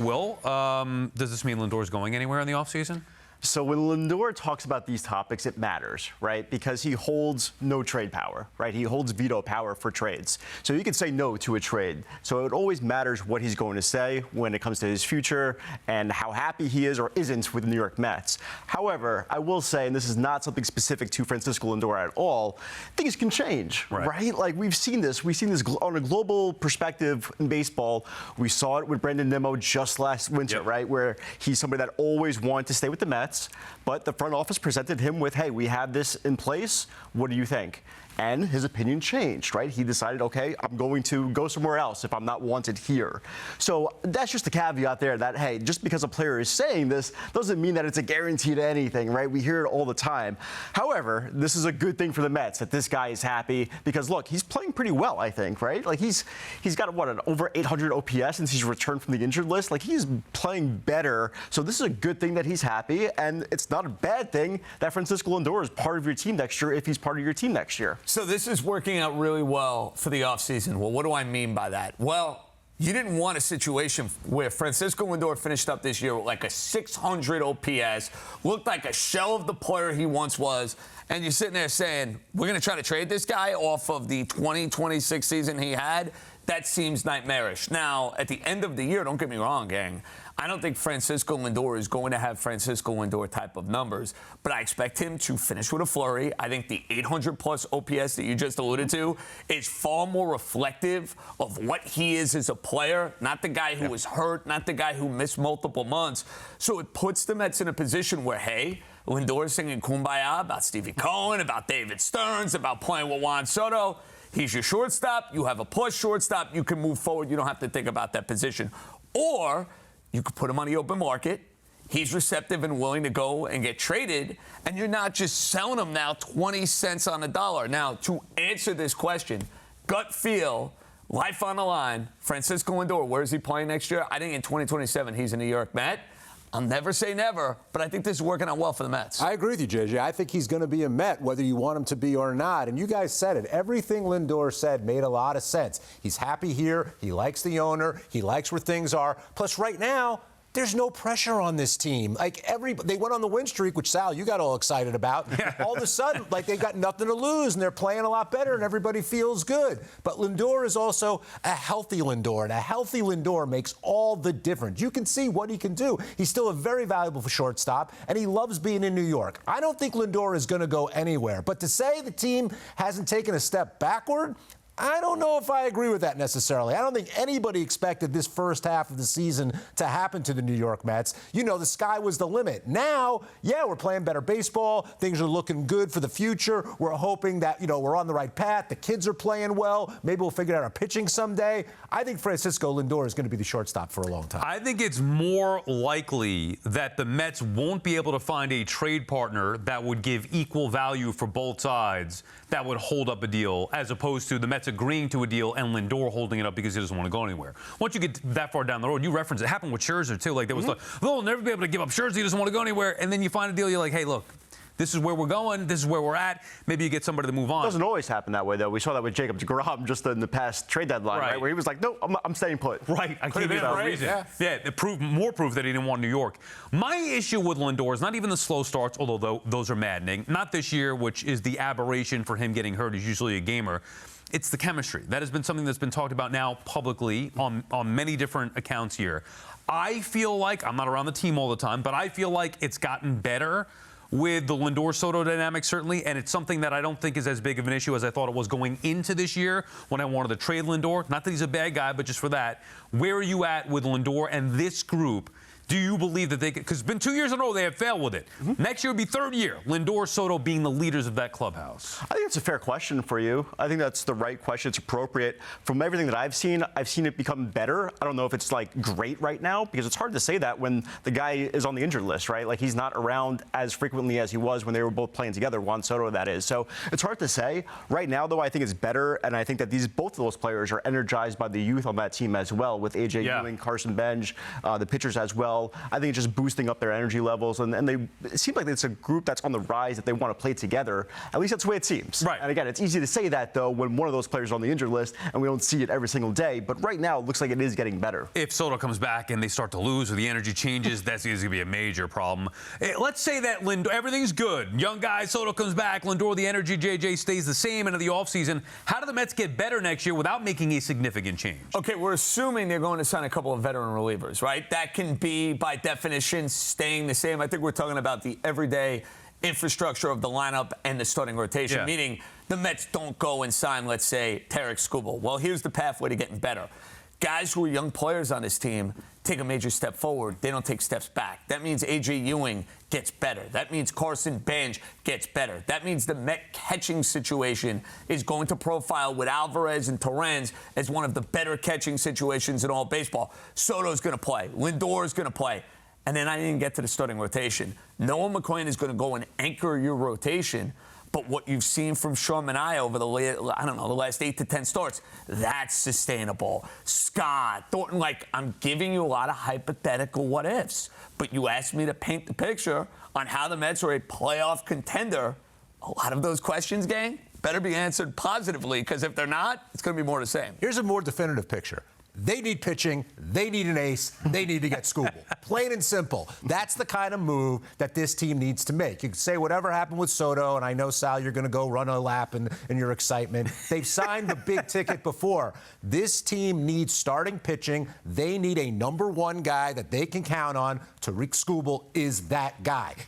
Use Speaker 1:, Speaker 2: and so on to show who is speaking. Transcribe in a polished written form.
Speaker 1: Will, does this mean Lindor's going anywhere in the offseason?
Speaker 2: So when Lindor talks about these topics, it matters, right? Because he holds no trade power, right? He holds veto power for trades. So he could say no to a trade. So it always matters what he's going to say when it comes to his future and how happy he is or isn't with the New York Mets. However, I will say, and this is not something specific to Francisco Lindor at all, things can change, right? Like we've seen this on a global perspective in baseball. We saw it with Brandon Nimmo just last winter, right? Where he's somebody that always wanted to stay with the Mets. But the front office presented him with, hey, we have this in place. What do you think? And his opinion changed, right? He decided, okay, I'm going to go somewhere else if I'm not wanted here. So that's just a caveat there that, hey, just because a player is saying this doesn't mean that it's a guarantee to anything, right? We hear it all the time. However, this is a good thing for the Mets that this guy is happy because, look, he's playing pretty well, I think, right? Like he's got, what, an over 800 OPS since he's returned from the injured list. Like he's playing better. So this is a good thing that he's happy, and it's not a bad thing that Francisco Lindor is part of your team next year if he's part of your team next year.
Speaker 3: So this is working out really well for the offseason. Well, what do I mean by that? Well, you didn't want a situation where Francisco Lindor finished up this year with like a 600 OPS, looked like a shell of the player he once was, and you're sitting there saying, we're going to try to trade this guy off of the 2026 season he had. That seems nightmarish. Now, at the end of the year, don't get me wrong, gang, I don't think Francisco Lindor is going to have Francisco Lindor type of numbers, but I expect him to finish with a flurry. I think the 800-plus OPS that you just alluded to is far more reflective of what he is as a player, not the guy who was hurt, not the guy who missed multiple months. So it puts the Mets in a position where, hey, Lindor is singing Kumbaya about Stevie Cohen, about David Stearns, about playing with Juan Soto. He's your shortstop. You have a plus shortstop. You can move forward. You don't have to think about that position. Or you could put him on the open market. He's receptive and willing to go and get traded, and you're not just selling him now 20 cents on the dollar. Now, to answer this question, gut feel, life on the line, Francisco Lindor, where is he playing next year? I think in 2027 he's a New York Met. I'll never say never, but I think this is working out well for the Mets.
Speaker 4: I agree with you, JJ. I think he's going to be a Met, whether you want him to be or not. And you guys said it. Everything Lindor said made a lot of sense. He's happy here. He likes the owner. He likes where things are. Plus, right now, there's no pressure on this team. Like they went on the win streak, which Sal, you got all excited about. All of a sudden, like they got nothing to lose and they're playing a lot better and everybody feels good. But Lindor is also a healthy Lindor, and a healthy Lindor makes all the difference. You can see what he can do. He's still a very valuable shortstop, and he loves being in New York. I don't think Lindor is going to go anywhere. But to say the team hasn't taken a step backward, I don't know if I agree with that necessarily. I don't think anybody expected this first half of the season to happen to the New York Mets. You know, the sky was the limit. Now, yeah, we're playing better baseball. Things are looking good for the future. We're hoping that, you know, we're on the right path. The kids are playing well. Maybe we'll figure out our pitching someday. I think Francisco Lindor is going to be the shortstop for a long time.
Speaker 1: I think it's more likely that the Mets won't be able to find a trade partner that would give equal value for both sides that would hold up a deal, as opposed to the Mets agreeing to a deal and Lindor holding it up because he doesn't want to go anywhere. Once you get that far down the road, you reference it. It happened with Scherzer, too. Like, there was like, oh, we'll never be able to give up Scherzer. He doesn't want to go anywhere. And then you find a deal. You're like, hey, look, this is where we're going. This is where we're at. Maybe you get somebody to move on.
Speaker 2: It doesn't always happen that way, though. We saw that with Jacob deGrom just in the past trade deadline, right? Where he was like, no, I'm staying put.
Speaker 1: Right. I can't get that reason. Yeah, it more proof that he didn't want New York. My issue with Lindor is not even the slow starts, although those are maddening. Not this year, which is the aberration for him getting hurt. He's usually a gamer. It's the chemistry. That has been something that's been talked about now publicly on many different accounts here. I feel like, I'm not around the team all the time, but I feel like it's gotten better with the Lindor-Soto dynamic, certainly, and it's something that I don't think is as big of an issue as I thought it was going into this year when I wanted to trade Lindor. Not that he's a bad guy, but just for that. Where are you at with Lindor and this group? Do you believe that they could? Because it's been 2 years in a row they have failed with it. Next year would be third year. Lindor, Soto being the leaders of that clubhouse.
Speaker 2: I think it's a fair question for you. I think that's the right question. It's appropriate. From everything that I've seen it become better. I don't know if it's like great right now because it's hard to say that when the guy is on the injured list, right? Like he's not around as frequently as he was when they were both playing together, Juan Soto, that is. So it's hard to say. Right now, though, I think it's better, and I think that both of those players are energized by the youth on that team as well, with A.J. Ewing, Carson Bench, the pitchers as well. well. I think it's just boosting up their energy levels, and it seems like it's a group that's on the rise, that they want to play together. At least that's the way it seems.
Speaker 1: Right.
Speaker 2: And again, it's easy to say that, though, when one of those players is on the injured list, and we don't see it every single day. But right now, it looks like it is getting better.
Speaker 1: If Soto comes back and they start to lose or the energy changes, that's going to be a major problem. Let's say that Lindor, everything's good. Young guy, Soto comes back, Lindor, the energy, JJ stays the same into the offseason. How do the Mets get better next year without making a significant change?
Speaker 3: Okay, we're assuming they're going to sign a couple of veteran relievers, right? That can be, by definition, staying the same. I think we're talking about the everyday infrastructure of the lineup and the starting rotation, meaning the Mets don't go and sign, let's say, Tarek Skubal. Well, here's the pathway to getting better. Guys who are young players on this team take a major step forward. They don't take steps back. That means A.J. Ewing gets better. That means Carson Bench gets better. That means the Met catching situation is going to profile with Alvarez and Torrens as one of the better catching situations in all baseball. Soto's going to play. Lindor's going to play. And then I didn't get to the starting rotation. Noah McClain is going to go and anchor your rotation. But what you've seen from Sean Manaea over the last 8 to 10 starts, that's sustainable. Scott, Thornton, like, I'm giving you a lot of hypothetical what ifs. But you asked me to paint the picture on how the Mets are a playoff contender. A lot of those questions, gang, better be answered positively, because if they're not, it's going to be more the same.
Speaker 4: Here's a more definitive picture. They need pitching. They need an ace. They need to get Skubal. Plain and simple. That's the kind of move that this team needs to make. You can say whatever happened with Soto, and I know, Sal, you're going to go run a lap in your excitement. They've signed the big ticket before. This team needs starting pitching. They need a number one guy that they can count on. Tarek Skubal is that guy.